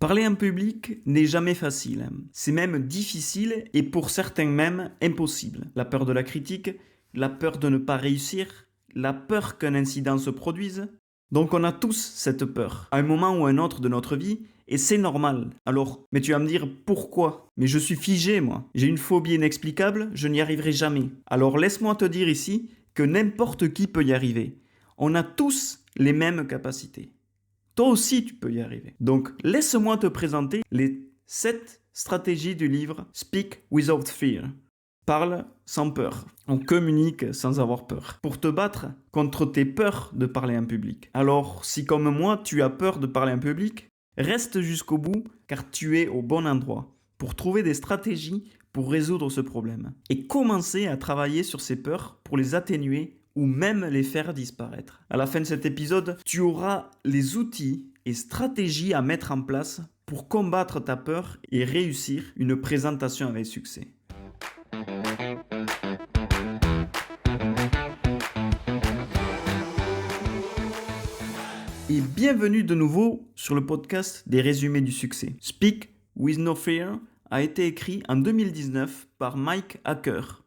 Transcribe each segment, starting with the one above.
Parler en public n'est jamais facile. C'est même difficile et pour certains même impossible. La peur de la critique, la peur de ne pas réussir, la peur qu'un incident se produise. Donc on a tous cette peur, à un moment ou à un autre de notre vie, et c'est normal. Alors, mais tu vas me dire pourquoi? Mais je suis figé, moi. J'ai une phobie inexplicable, je n'y arriverai jamais. Alors laisse-moi te dire ici que n'importe qui peut y arriver. On a tous les mêmes capacités. Toi aussi, tu peux y arriver. Donc, laisse-moi te présenter les 7 stratégies du livre Speak Without Fear. Parle sans peur. On communique sans avoir peur. Pour te battre contre tes peurs de parler en public. Alors, si comme moi, tu as peur de parler en public, reste jusqu'au bout car tu es au bon endroit pour trouver des stratégies pour résoudre ce problème. Et commencer à travailler sur ces peurs pour les atténuer ou même les faire disparaître. À la fin de cet épisode, tu auras les outils et stratégies à mettre en place pour combattre ta peur et réussir une présentation avec succès. Et bienvenue de nouveau sur le podcast des résumés du succès. Speak with no fear a été écrit en 2019 par Mike Hacker.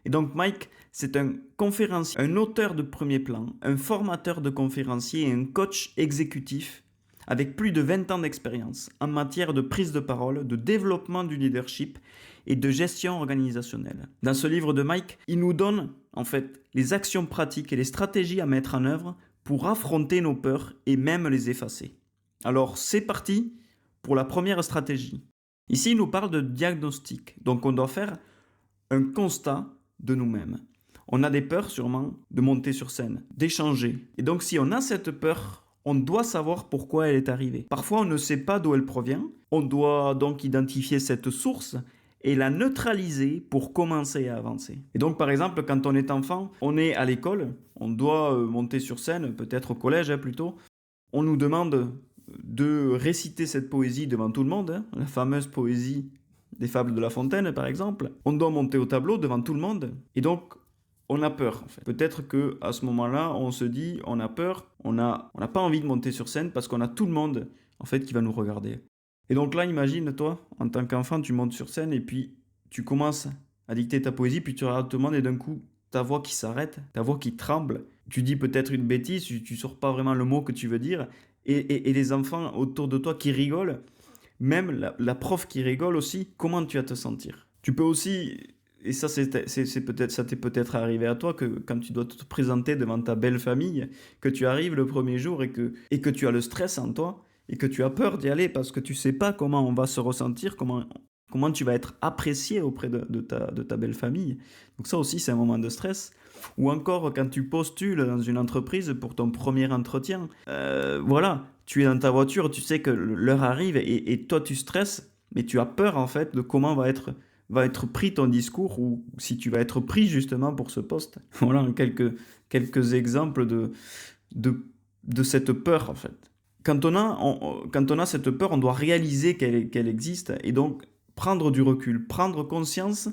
Et donc Mike, c'est un conférencier, un auteur de premier plan, un formateur de conférenciers et un coach exécutif avec plus de 20 ans d'expérience en matière de prise de parole, de développement du leadership et de gestion organisationnelle. Dans ce livre de Mike, il nous donne en fait les actions pratiques et les stratégies à mettre en œuvre pour affronter nos peurs et même les effacer. Alors c'est parti pour la première stratégie. Ici, il nous parle de diagnostic. Donc on doit faire un constat de nous-mêmes. On a des peurs sûrement de monter sur scène, d'échanger. Et donc si on a cette peur, on doit savoir pourquoi elle est arrivée. Parfois on ne sait pas d'où elle provient. On doit donc identifier cette source et la neutraliser pour commencer à avancer. Et donc par exemple quand on est enfant, on est à l'école, on doit monter sur scène, peut-être au collège plutôt. On nous demande de réciter cette poésie devant tout le monde, la fameuse poésie des fables de La Fontaine par exemple. On doit monter au tableau devant tout le monde et donc on a peur en fait. Peut-être qu'à ce moment-là on se dit on a peur, on n'a pas envie de monter sur scène parce qu'on a tout le monde en fait qui va nous regarder. Et donc là imagine toi en tant qu'enfant tu montes sur scène et puis tu commences à dicter ta poésie puis tu regardes tout le monde et d'un coup ta voix qui s'arrête, ta voix qui tremble, tu dis peut-être une bêtise, tu sors pas vraiment le mot que tu veux dire et les enfants autour de toi qui rigolent. Même la prof qui rigole aussi, comment tu vas te sentir? Tu peux aussi, et ça c'est peut-être, ça t'est peut-être arrivé à toi, que quand tu dois te présenter devant ta belle famille, que tu arrives le premier jour et que tu as le stress en toi, et que tu as peur d'y aller parce que tu sais pas comment on va se ressentir, comment tu vas être apprécié auprès de ta belle famille. Donc ça aussi c'est un moment de stress. Ou encore quand tu postules dans une entreprise pour ton premier entretien, voilà, tu es dans ta voiture, tu sais que l'heure arrive et toi tu stresses, mais tu as peur en fait de comment va être pris ton discours ou si tu vas être pris justement pour ce poste. Voilà quelques exemples de cette peur en fait. Quand on a cette peur, on doit réaliser qu'elle existe et donc prendre du recul, prendre conscience,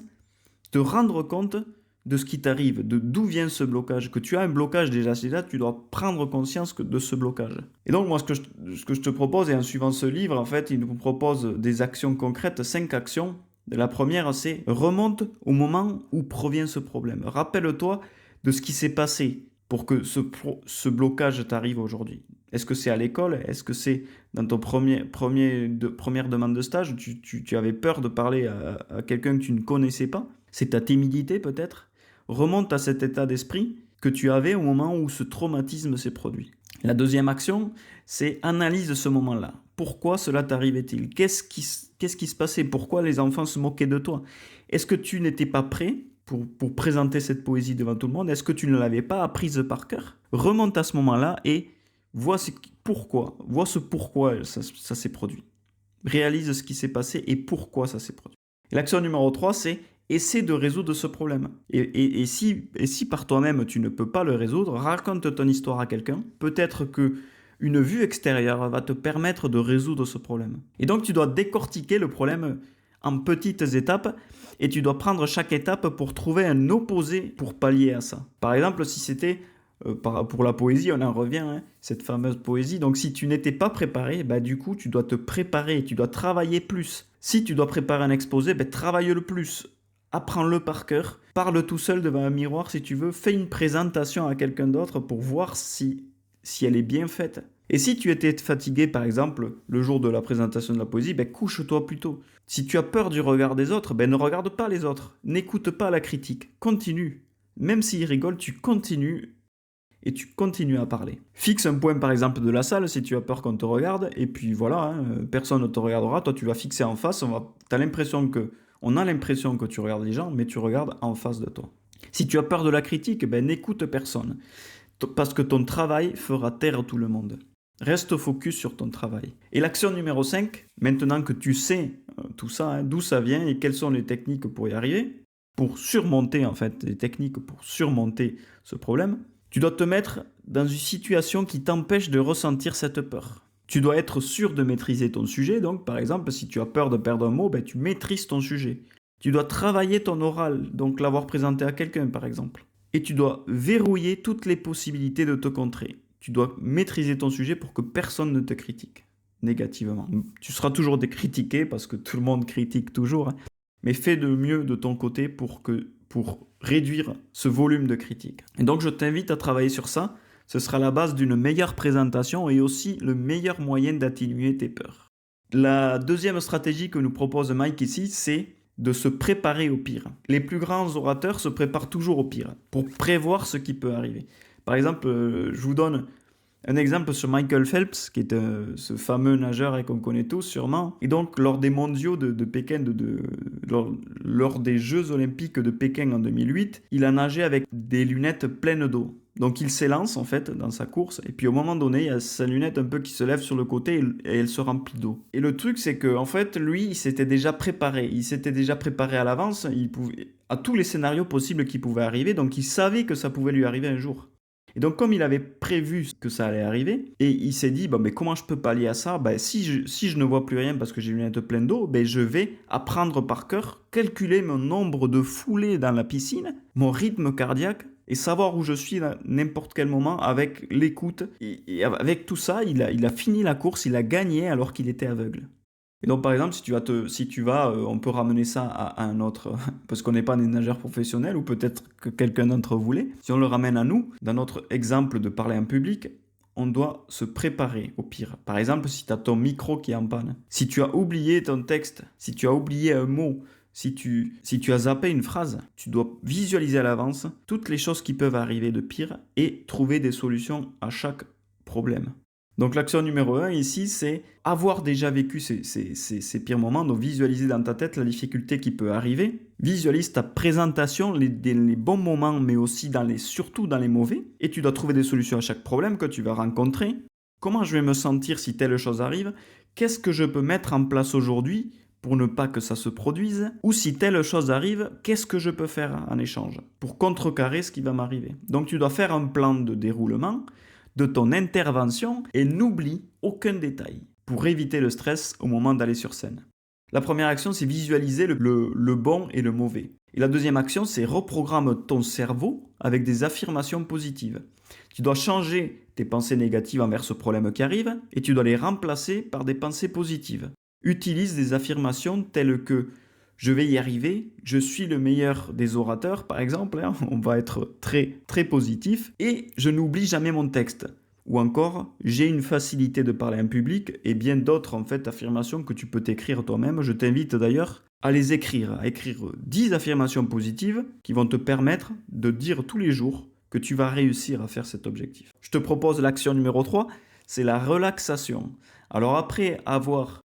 te rendre compte de ce qui t'arrive, de d'où vient ce blocage, que tu as un blocage déjà, c'est là, tu dois prendre conscience de ce blocage. Et donc moi ce que je te propose, et en suivant ce livre, en fait, il nous propose des actions concrètes, 5 actions. La première, c'est remonte au moment où provient ce problème. Rappelle-toi de ce qui s'est passé pour que ce blocage t'arrive aujourd'hui. Est-ce que c'est à l'école? Est-ce que c'est dans ton première demande de stage? Tu avais peur de parler à quelqu'un que tu ne connaissais pas? C'est ta timidité peut-être? Remonte à cet état d'esprit que tu avais au moment où ce traumatisme s'est produit. La deuxième action, c'est analyse ce moment-là. Pourquoi cela t'arrivait-il? Qu'est-ce qui se passait? Pourquoi les enfants se moquaient de toi? Est-ce que tu n'étais pas prêt pour présenter cette poésie devant tout le monde? Est-ce que tu ne l'avais pas apprise par cœur? Remonte à ce moment-là et vois ce pourquoi ça s'est produit. Réalise ce qui s'est passé et pourquoi ça s'est produit. Et l'action numéro 3, c'est essaie de résoudre ce problème. Et si par toi-même tu ne peux pas le résoudre, raconte ton histoire à quelqu'un. Peut-être que une vue extérieure va te permettre de résoudre ce problème. Et donc tu dois décortiquer le problème en petites étapes et tu dois prendre chaque étape pour trouver un opposé pour pallier à ça. Par exemple, si c'était pour la poésie, on en revient, hein, cette fameuse poésie. Donc si tu n'étais pas préparé, bah, du coup, tu dois te préparer, tu dois travailler plus. Si tu dois préparer un exposé, bah, travaille-le plus. Apprends-le par cœur. Parle tout seul devant un miroir si tu veux. Fais une présentation à quelqu'un d'autre pour voir si elle est bien faite. Et si tu étais fatigué, par exemple, le jour de la présentation de la poésie, ben couche-toi plus tôt. Si tu as peur du regard des autres, ben ne regarde pas les autres. N'écoute pas la critique. Continue. Même s'ils rigolent, tu continues et tu continues à parler. Fixe un point par exemple de la salle si tu as peur qu'on te regarde, et puis voilà, hein, personne ne te regardera, toi tu vas fixer en face, on a l'impression que tu regardes les gens, mais tu regardes en face de toi. Si tu as peur de la critique, ben n'écoute personne, parce que ton travail fera taire tout le monde. Reste focus sur ton travail. Et l'action numéro 5, maintenant que tu sais tout ça, hein, d'où ça vient et quelles sont les techniques pour y arriver, pour surmonter en fait, les techniques pour surmonter ce problème, tu dois te mettre dans une situation qui t'empêche de ressentir cette peur. Tu dois être sûr de maîtriser ton sujet, donc par exemple, si tu as peur de perdre un mot, ben, tu maîtrises ton sujet. Tu dois travailler ton oral, donc l'avoir présenté à quelqu'un par exemple. Et tu dois verrouiller toutes les possibilités de te contrer. Tu dois maîtriser ton sujet pour que personne ne te critique négativement. Tu seras toujours critiqué parce que tout le monde critique toujours, hein, mais fais de mieux de ton côté pour réduire ce volume de critiques. Et donc je t'invite à travailler sur ça. Ce sera la base d'une meilleure présentation et aussi le meilleur moyen d'atténuer tes peurs. La deuxième stratégie que nous propose Mike ici, c'est de se préparer au pire. Les plus grands orateurs se préparent toujours au pire pour prévoir ce qui peut arriver. Par exemple, je vous donne un exemple sur Michael Phelps, qui est ce fameux nageur qu'on connaît tous sûrement. Et donc, lors des mondiaux de Pékin, lors des Jeux olympiques de Pékin en 2008, il a nagé avec des lunettes pleines d'eau. Donc, il s'élance en fait dans sa course. Et puis, au moment donné, il y a sa lunette un peu qui se lève sur le côté et elle se remplit d'eau. Et le truc, c'est que en fait, lui, il s'était déjà préparé. Il s'était déjà préparé à l'avance. À tous les scénarios possibles qui pouvaient arriver. Donc, il savait que ça pouvait lui arriver un jour. Et donc, comme il avait prévu que ça allait arriver, et il s'est dit, mais comment je peux pallier à ça? Si je ne vois plus rien parce que j'ai les lunettes pleines d'eau, je vais apprendre par cœur, calculer mon nombre de foulées dans la piscine, mon rythme cardiaque, et savoir où je suis à n'importe quel moment avec l'écoute. Et avec tout ça, il a fini la course, il a gagné alors qu'il était aveugle. Et donc, par exemple, on peut ramener ça à un autre, parce qu'on n'est pas des nageurs professionnels, ou peut-être que quelqu'un d'entre vous l'est. Si on le ramène à nous, dans notre exemple de parler en public, on doit se préparer au pire. Par exemple, si tu as ton micro qui est en panne, si tu as oublié ton texte, si tu as oublié un mot, si tu as zappé une phrase, tu dois visualiser à l'avance toutes les choses qui peuvent arriver de pire et trouver des solutions à chaque problème. Donc l'action numéro 1 ici, c'est avoir déjà vécu ces pires moments, donc visualiser dans ta tête la difficulté qui peut arriver. Visualise ta présentation, les bons moments, mais aussi surtout dans les mauvais. Et tu dois trouver des solutions à chaque problème que tu vas rencontrer. Comment je vais me sentir si telle chose arrive? Qu'est-ce que je peux mettre en place aujourd'hui pour ne pas que ça se produise? Ou si telle chose arrive, qu'est-ce que je peux faire en échange pour contrecarrer ce qui va m'arriver? Donc tu dois faire un plan de déroulement de ton intervention et n'oublie aucun détail pour éviter le stress au moment d'aller sur scène. La première action, c'est visualiser le bon et le mauvais. Et la deuxième action, c'est reprogramme ton cerveau avec des affirmations positives. Tu dois changer tes pensées négatives envers ce problème qui arrive et tu dois les remplacer par des pensées positives. Utilise des affirmations telles que je vais y arriver, je suis le meilleur des orateurs, par exemple, hein, on va être très, très positif, et je n'oublie jamais mon texte. Ou encore, j'ai une facilité de parler en public, et bien d'autres en fait affirmations que tu peux t'écrire toi-même. Je t'invite d'ailleurs à les écrire, à écrire 10 affirmations positives qui vont te permettre de dire tous les jours que tu vas réussir à faire cet objectif. Je te propose l'action numéro 3, c'est la relaxation. Alors après avoir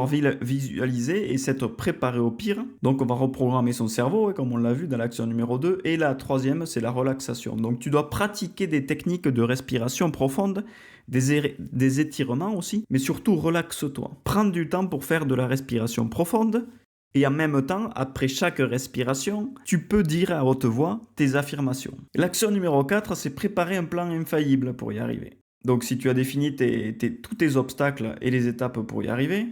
visualisé et s'être préparé au pire, donc on va reprogrammer son cerveau, comme on l'a vu dans l'action numéro 2. Et la troisième, c'est la relaxation. Donc tu dois pratiquer des techniques de respiration profonde, des étirements aussi, mais surtout relaxe-toi. Prends du temps pour faire de la respiration profonde. Et en même temps, après chaque respiration, tu peux dire à haute voix tes affirmations. L'action numéro 4, c'est préparer un plan infaillible pour y arriver. Donc si tu as défini tous tes obstacles et les étapes pour y arriver,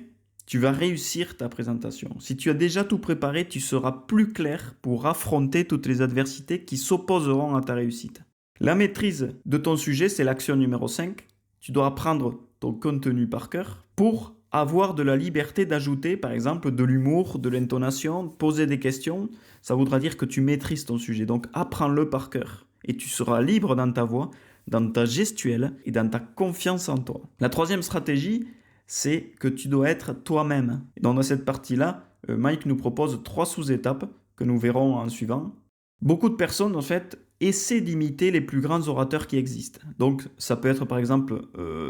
tu vas réussir ta présentation. Si tu as déjà tout préparé, tu seras plus clair pour affronter toutes les adversités qui s'opposeront à ta réussite. La maîtrise de ton sujet, c'est l'action numéro 5. Tu dois apprendre ton contenu par cœur pour avoir de la liberté d'ajouter, par exemple, de l'humour, de l'intonation, poser des questions. Ça voudra dire que tu maîtrises ton sujet. Donc, apprends-le par cœur. Et tu seras libre dans ta voix, dans ta gestuelle et dans ta confiance en toi. La troisième stratégie, c'est que tu dois être toi-même. Et donc, dans cette partie-là, Mike nous propose 3 sous-étapes que nous verrons en suivant. Beaucoup de personnes, en fait, essaient d'imiter les plus grands orateurs qui existent. Donc, ça peut être par exemple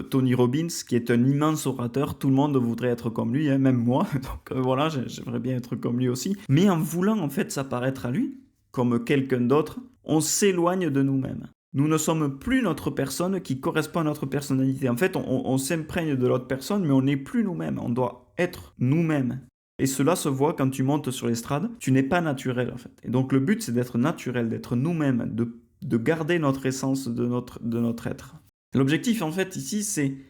Tony Robbins, qui est un immense orateur. Tout le monde voudrait être comme lui, hein, même moi. Donc voilà, j'aimerais bien être comme lui aussi. Mais en voulant en fait s'apparaître à lui, comme quelqu'un d'autre, on s'éloigne de nous-mêmes. Nous ne sommes plus notre personne qui correspond à notre personnalité. En fait, on s'imprègne de l'autre personne, mais on n'est plus nous-mêmes. On doit être nous-mêmes. Et cela se voit quand tu montes sur l'estrade, tu n'es pas naturel en fait. Et donc le but c'est d'être naturel, d'être nous-mêmes, de garder notre essence de notre être. L'objectif en fait ici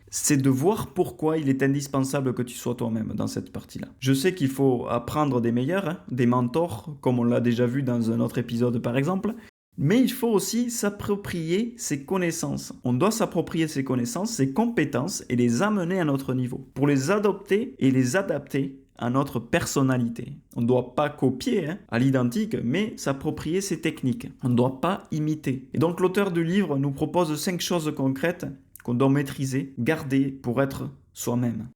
c'est de voir pourquoi il est indispensable que tu sois toi-même dans cette partie-là. Je sais qu'il faut apprendre des meilleurs, hein, des mentors, comme on l'a déjà vu dans un autre épisode par exemple, mais il faut aussi s'approprier ses connaissances. On doit s'approprier ses connaissances, ses compétences et les amener à notre niveau, pour les adopter et les adapter à notre personnalité. On ne doit pas copier à l'identique, mais s'approprier ses techniques. On ne doit pas imiter. Et donc l'auteur du livre nous propose 5 choses concrètes qu'on doit maîtriser, garder pour être soi-même.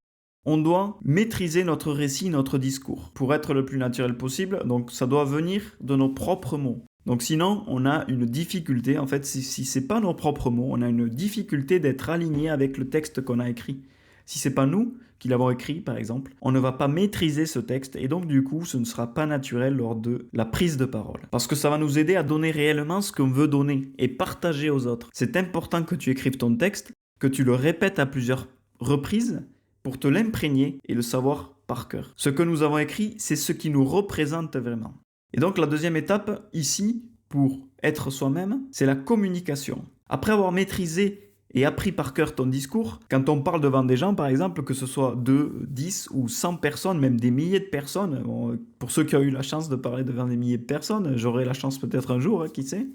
On doit maîtriser notre récit, notre discours, pour être le plus naturel possible. Donc ça doit venir de nos propres mots. Donc sinon, on a une difficulté, en fait, si ce n'est pas nos propres mots, on a une difficulté d'être aligné avec le texte qu'on a écrit. Si ce n'est pas nous qui l'avons écrit, par exemple, on ne va pas maîtriser ce texte et donc du coup, ce ne sera pas naturel lors de la prise de parole. Parce que ça va nous aider à donner réellement ce qu'on veut donner et partager aux autres. C'est important que tu écrives ton texte, que tu le répètes à plusieurs reprises pour te l'imprégner et le savoir par cœur. Ce que nous avons écrit, c'est ce qui nous représente vraiment. Et donc la deuxième étape ici, pour être soi-même, c'est la communication. Après avoir maîtrisé et appris par cœur ton discours, quand on parle devant des gens par exemple, que ce soit 2, 10 ou 100 personnes, même des milliers de personnes, bon, pour ceux qui ont eu la chance de parler devant des milliers de personnes, j'aurai la chance peut-être un jour, qui sait,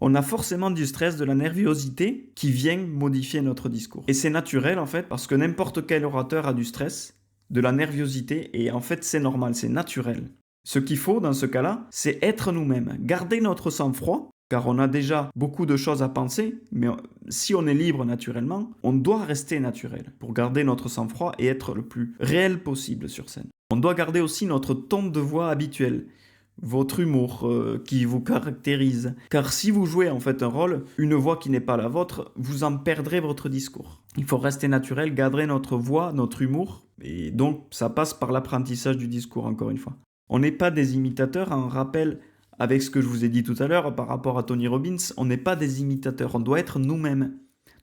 on a forcément du stress, de la nervosité qui vient modifier notre discours. Et c'est naturel en fait, parce que n'importe quel orateur a du stress, de la nervosité, et en fait c'est normal, c'est naturel. Ce qu'il faut dans ce cas-là, c'est être nous-mêmes, garder notre sang-froid, car on a déjà beaucoup de choses à penser, mais si on est libre naturellement, on doit rester naturel pour garder notre sang-froid et être le plus réel possible sur scène. On doit garder aussi notre ton de voix habituel, votre humour qui vous caractérise, car si vous jouez en fait un rôle, une voix qui n'est pas la vôtre, vous en perdrez votre discours. Il faut rester naturel, garder notre voix, notre humour, et donc ça passe par l'apprentissage du discours encore une fois. On n'est pas des imitateurs, en rappel avec ce que je vous ai dit tout à l'heure par rapport à Tony Robbins, on n'est pas des imitateurs, on doit être nous-mêmes.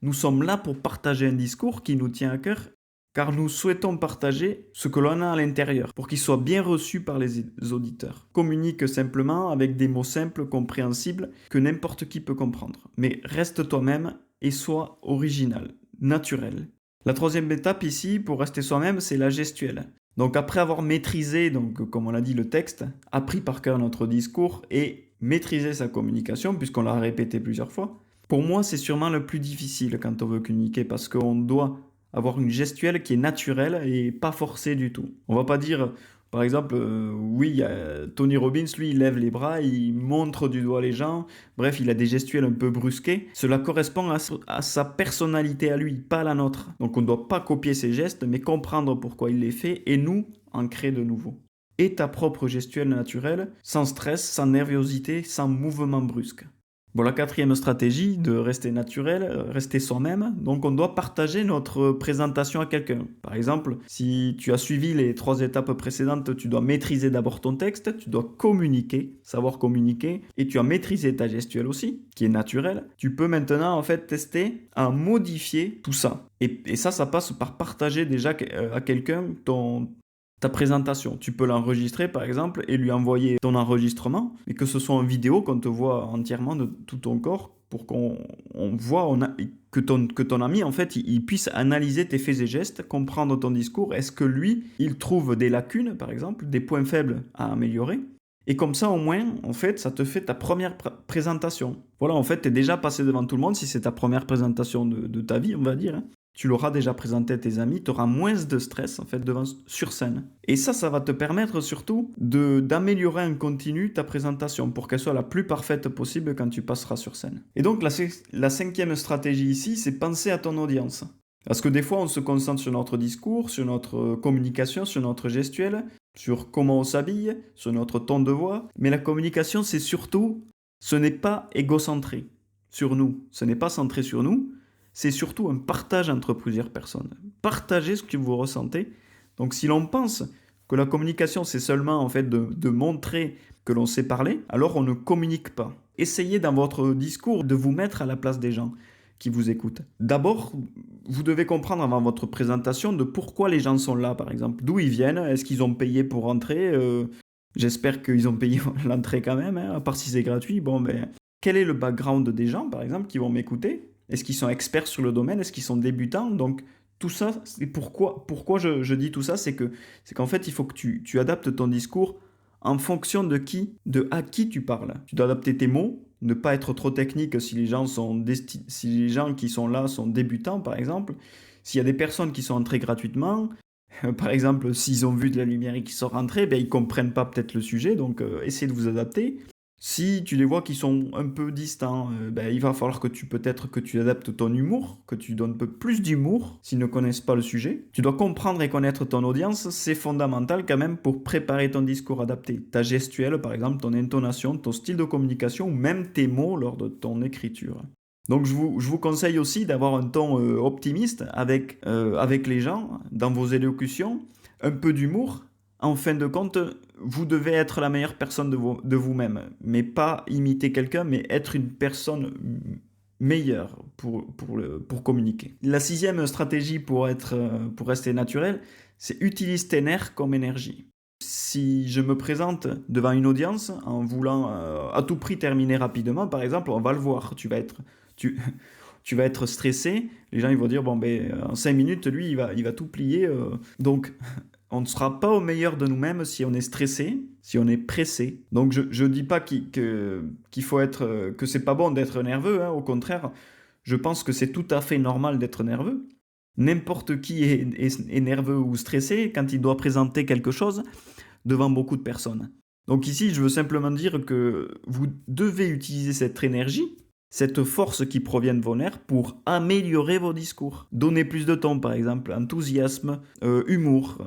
Nous sommes là pour partager un discours qui nous tient à cœur, car nous souhaitons partager ce que l'on a à l'intérieur, pour qu'il soit bien reçu par les auditeurs. Communique simplement avec des mots simples, compréhensibles, que n'importe qui peut comprendre. Mais reste toi-même et sois original, naturel. La troisième étape ici, pour rester soi-même, c'est la gestuelle. Donc après avoir maîtrisé, donc, comme on l'a dit, le texte, appris par cœur notre discours et maîtrisé sa communication, puisqu'on l'a répété plusieurs fois, pour moi c'est sûrement le plus difficile quand on veut communiquer, parce qu'on doit avoir une gestuelle qui est naturelle et pas forcée du tout. On va pas dire, par exemple, oui, Tony Robbins, lui, il lève les bras, il montre du doigt les gens, bref, il a des gestuelles un peu brusquées. Cela correspond à sa personnalité à lui, pas à la nôtre. Donc on ne doit pas copier ses gestes, mais comprendre pourquoi il les fait et nous, en créer de nouveaux. Et ta propre gestuelle naturelle, sans stress, sans nervosité, sans mouvement brusque. Bon, la quatrième stratégie, de rester naturel, rester soi-même, donc on doit partager notre présentation à quelqu'un. Par exemple, si tu as suivi les 3 étapes précédentes, tu dois maîtriser d'abord ton texte, tu dois communiquer, savoir communiquer, et tu as maîtrisé ta gestuelle aussi, qui est naturelle. Tu peux maintenant en fait tester à modifier tout ça. Et ça passe par partager déjà à quelqu'un ta présentation. Tu peux l'enregistrer par exemple et lui envoyer ton enregistrement et que ce soit en vidéo qu'on te voit entièrement de tout ton corps pour qu'on voit que ton ami en fait il puisse analyser tes faits et gestes, comprendre ton discours. Est-ce que lui il trouve des lacunes par exemple, des points faibles à améliorer Et comme ça, au moins, en fait, ça te fait ta première présentation. Voilà, en fait, tu es déjà passé devant tout le monde si c'est ta première présentation de ta vie, on va dire, hein. Tu l'auras déjà présenté à tes amis, tu auras moins de stress, en fait, sur scène. Et ça va te permettre surtout d'améliorer en continu ta présentation pour qu'elle soit la plus parfaite possible quand tu passeras sur scène. Et donc, la cinquième stratégie ici, c'est penser à ton audience. Parce que des fois, on se concentre sur notre discours, sur notre communication, sur notre gestuelle, sur comment on s'habille, sur notre ton de voix. Mais la communication, ce n'est pas égocentré sur nous. Ce n'est pas centré sur nous. C'est surtout un partage entre plusieurs personnes. Partagez ce que vous ressentez. Donc si l'on pense que la communication, c'est seulement en fait de montrer que l'on sait parler, alors on ne communique pas. Essayez dans votre discours de vous mettre à la place des gens qui vous écoutent. D'abord, vous devez comprendre avant votre présentation de pourquoi les gens sont là, par exemple. D'où ils viennent, est-ce qu'ils ont payé pour rentrer J'espère qu'ils ont payé l'entrée quand même, hein, à part si c'est gratuit. Bon, ben, quel est le background des gens, par exemple, qui vont m'écouter? Est-ce qu'ils sont experts sur le domaine? Est-ce qu'ils sont débutants? Donc, tout ça, c'est pourquoi je dis tout ça, c'est qu'en fait, il faut que tu adaptes ton discours en fonction de à qui tu parles. Tu dois adapter tes mots, ne pas être trop technique si les gens qui sont là sont débutants, par exemple. S'il y a des personnes qui sont entrées gratuitement, par exemple, s'ils ont vu de la lumière et qu'ils sont rentrés, ben, ils ne comprennent pas peut-être le sujet, donc essayez de vous adapter. Si tu les vois qui sont un peu distants, ben, il va falloir que tu adaptes ton humour, que tu donnes un peu plus d'humour s'ils ne connaissent pas le sujet. Tu dois comprendre et connaître ton audience, c'est fondamental quand même pour préparer ton discours adapté. Ta gestuelle, par exemple, ton intonation, ton style de communication ou même tes mots lors de ton écriture. Donc je vous conseille aussi d'avoir un ton optimiste avec les gens dans vos élocutions, un peu d'humour. En fin de compte, vous devez être la meilleure personne de vous-même, mais pas imiter quelqu'un, mais être une personne meilleure pour communiquer. La sixième stratégie pour rester naturel, c'est utiliser tes nerfs comme énergie. Si je me présente devant une audience en voulant à tout prix terminer rapidement, par exemple, on va le voir, tu vas être stressé, les gens ils vont dire, bon ben en 5 minutes, lui il va tout plier. Donc on ne sera pas au meilleur de nous-mêmes si on est stressé, si on est pressé. Donc je dis pas qu'il faut être, que c'est pas bon d'être nerveux, hein, au contraire, je pense que c'est tout à fait normal d'être nerveux. N'importe qui est nerveux ou stressé quand il doit présenter quelque chose devant beaucoup de personnes. Donc ici, je veux simplement dire que vous devez utiliser cette énergie, cette force qui provient de vos nerfs pour améliorer vos discours. Donner plus de temps, par exemple, enthousiasme, humour.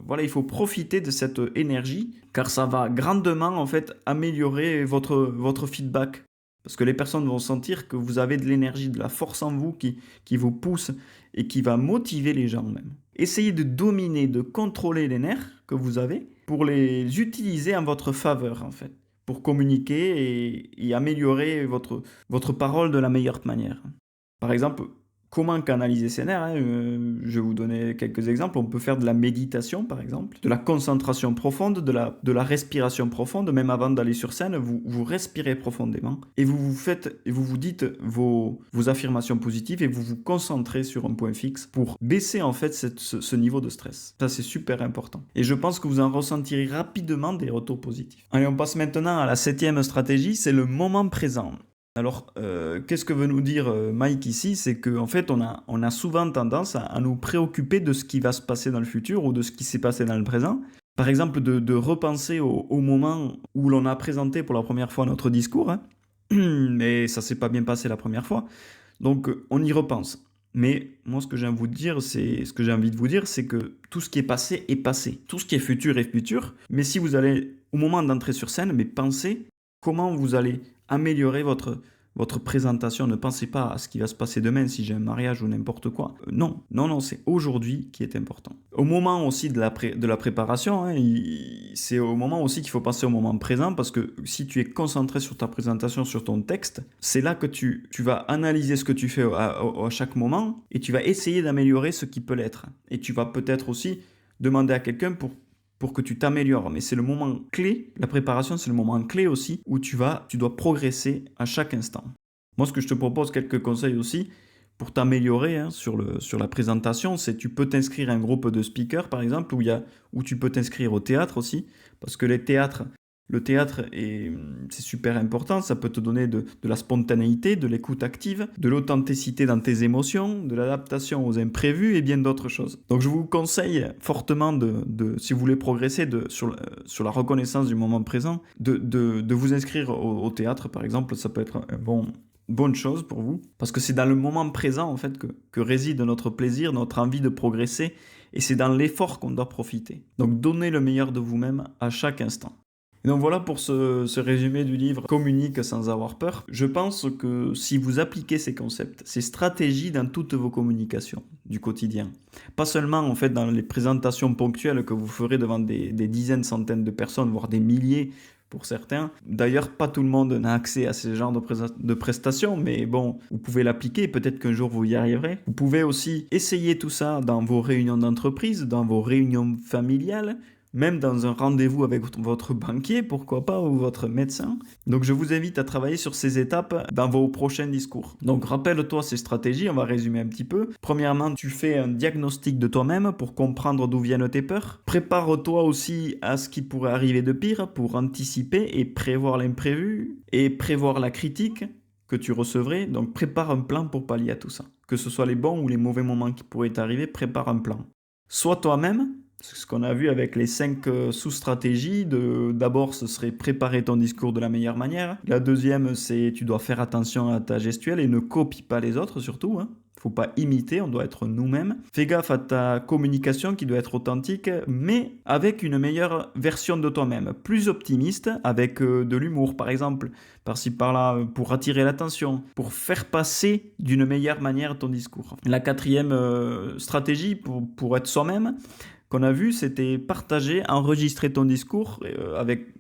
Voilà, il faut profiter de cette énergie car ça va grandement en fait améliorer votre feedback. Parce que les personnes vont sentir que vous avez de l'énergie, de la force en vous qui vous pousse et qui va motiver les gens même. Essayez de dominer, de contrôler les nerfs que vous avez pour les utiliser en votre faveur en fait, pour communiquer et améliorer votre parole de la meilleure manière. Par exemple, comment canaliser ses nerfs, hein, je vais vous donner quelques exemples. On peut faire de la méditation, par exemple, de la concentration profonde, de la respiration profonde. Même avant d'aller sur scène, vous respirez profondément et vous dites vos affirmations positives et vous vous concentrez sur un point fixe pour baisser en fait ce niveau de stress. Ça, c'est super important. Et je pense que vous en ressentirez rapidement des retours positifs. Allez, on passe maintenant à la septième stratégie, c'est le moment présent. Alors, qu'est-ce que veut nous dire Mike ici? C'est qu'en fait, on a souvent tendance à nous préoccuper de ce qui va se passer dans le futur ou de ce qui s'est passé dans le présent. Par exemple, de repenser au moment où l'on a présenté pour la première fois notre discours, hein. Mais ça s'est pas bien passé la première fois. Donc, on y repense. Mais moi, ce que j'ai envie de vous dire, c'est que tout ce qui est passé est passé. Tout ce qui est futur est futur. Mais si vous allez, au moment d'entrer sur scène, mais pensez comment vous allez améliorer votre présentation. Ne pensez pas à ce qui va se passer demain si j'ai un mariage ou n'importe quoi. Non, c'est aujourd'hui qui est important. Au moment aussi de la préparation, hein, c'est au moment aussi qu'il faut penser au moment présent parce que si tu es concentré sur ta présentation, sur ton texte, c'est là que tu vas analyser ce que tu fais à chaque moment et tu vas essayer d'améliorer ce qui peut l'être. Et tu vas peut-être aussi demander à quelqu'un pour que tu t'améliores. Mais c'est le moment clé, la préparation, c'est le moment clé aussi où tu dois progresser à chaque instant. Moi, ce que je te propose, quelques conseils aussi pour t'améliorer, hein, sur la présentation, c'est tu peux t'inscrire à un groupe de speakers, par exemple, où tu peux t'inscrire au théâtre aussi, parce que les théâtres, Le théâtre, c'est super important, ça peut te donner de la spontanéité, de l'écoute active, de l'authenticité dans tes émotions, de l'adaptation aux imprévus et bien d'autres choses. Donc je vous conseille fortement, si vous voulez progresser sur la reconnaissance du moment présent, de vous inscrire au théâtre par exemple, ça peut être bonne chose pour vous, parce que c'est dans le moment présent en fait que réside notre plaisir, notre envie de progresser, et c'est dans l'effort qu'on doit profiter. Donc donnez le meilleur de vous-même à chaque instant. Et donc voilà pour ce résumé du livre Communique sans avoir peur. Je pense que si vous appliquez ces concepts, ces stratégies dans toutes vos communications du quotidien, pas seulement en fait dans les présentations ponctuelles que vous ferez devant des dizaines, centaines de personnes, voire des milliers pour certains. D'ailleurs, pas tout le monde n'a accès à ce genre de prestations, mais bon, vous pouvez l'appliquer, peut-être qu'un jour vous y arriverez. Vous pouvez aussi essayer tout ça dans vos réunions d'entreprise, dans vos réunions familiales, même dans un rendez-vous avec votre banquier, pourquoi pas, ou votre médecin. Donc je vous invite à travailler sur ces étapes dans vos prochains discours. Donc rappelle-toi ces stratégies, on va résumer un petit peu. Premièrement, tu fais un diagnostic de toi-même pour comprendre d'où viennent tes peurs. Prépare-toi aussi à ce qui pourrait arriver de pire pour anticiper et prévoir l'imprévu et prévoir la critique que tu recevrais. Donc prépare un plan pour pallier à tout ça. Que ce soit les bons ou les mauvais moments qui pourraient t'arriver, prépare un plan. Sois toi-même. C'est ce qu'on a vu avec les 5 sous-stratégies. D'abord, ce serait préparer ton discours de la meilleure manière. La deuxième, c'est tu dois faire attention à ta gestuelle et ne copie pas les autres surtout. Faut pas imiter, on doit être nous-mêmes. Fais gaffe à ta communication qui doit être authentique, mais avec une meilleure version de toi-même, plus optimiste, avec de l'humour par exemple, par-ci par-là, pour attirer l'attention, pour faire passer d'une meilleure manière ton discours. La quatrième stratégie pour être soi-même, qu'on a vu, c'était partager, enregistrer ton discours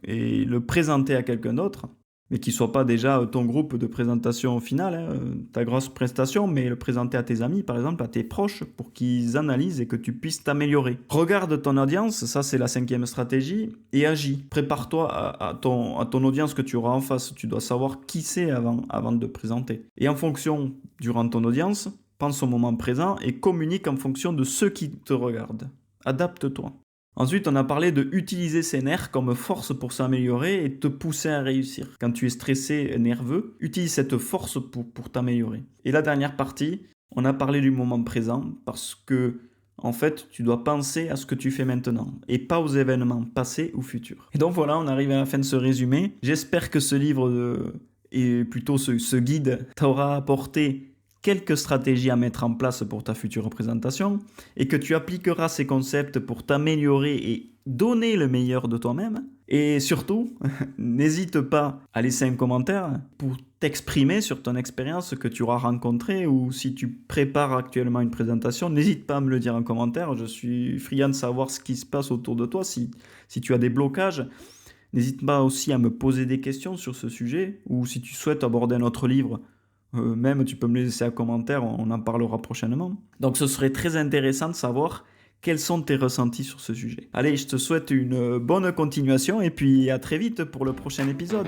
et le présenter à quelqu'un d'autre, mais qui ne soit pas déjà ton groupe de présentation finale, ta grosse prestation, mais le présenter à tes amis, par exemple, à tes proches, pour qu'ils analysent et que tu puisses t'améliorer. Regarde ton audience, ça c'est la 5e stratégie, et agis. Prépare-toi à ton audience que tu auras en face. Tu dois savoir qui c'est avant de présenter. Et en fonction, durant ton audience, pense au moment présent et communique en fonction de ceux qui te regardent. Adapte-toi. Ensuite, on a parlé de utiliser ses nerfs comme force pour s'améliorer et te pousser à réussir. Quand tu es stressé et nerveux, utilise cette force pour t'améliorer. Et la dernière partie, on a parlé du moment présent parce que, en fait, tu dois penser à ce que tu fais maintenant et pas aux événements passés ou futurs. Et donc voilà, on arrive à la fin de ce résumé. J'espère que ce livre, et plutôt ce guide, t'aura apporté quelques stratégies à mettre en place pour ta future présentation et que tu appliqueras ces concepts pour t'améliorer et donner le meilleur de toi-même. Et surtout, n'hésite pas à laisser un commentaire pour t'exprimer sur ton expérience que tu auras rencontrée, ou si tu prépares actuellement une présentation, n'hésite pas à me le dire en commentaire. Je suis friand de savoir ce qui se passe autour de toi, si tu as des blocages. N'hésite pas aussi à me poser des questions sur ce sujet, ou si tu souhaites aborder un autre livre, même tu peux me laisser un commentaire, on en parlera prochainement. Donc ce serait très intéressant de savoir quels sont tes ressentis sur ce sujet. Allez, je te souhaite une bonne continuation et puis à très vite pour le prochain épisode.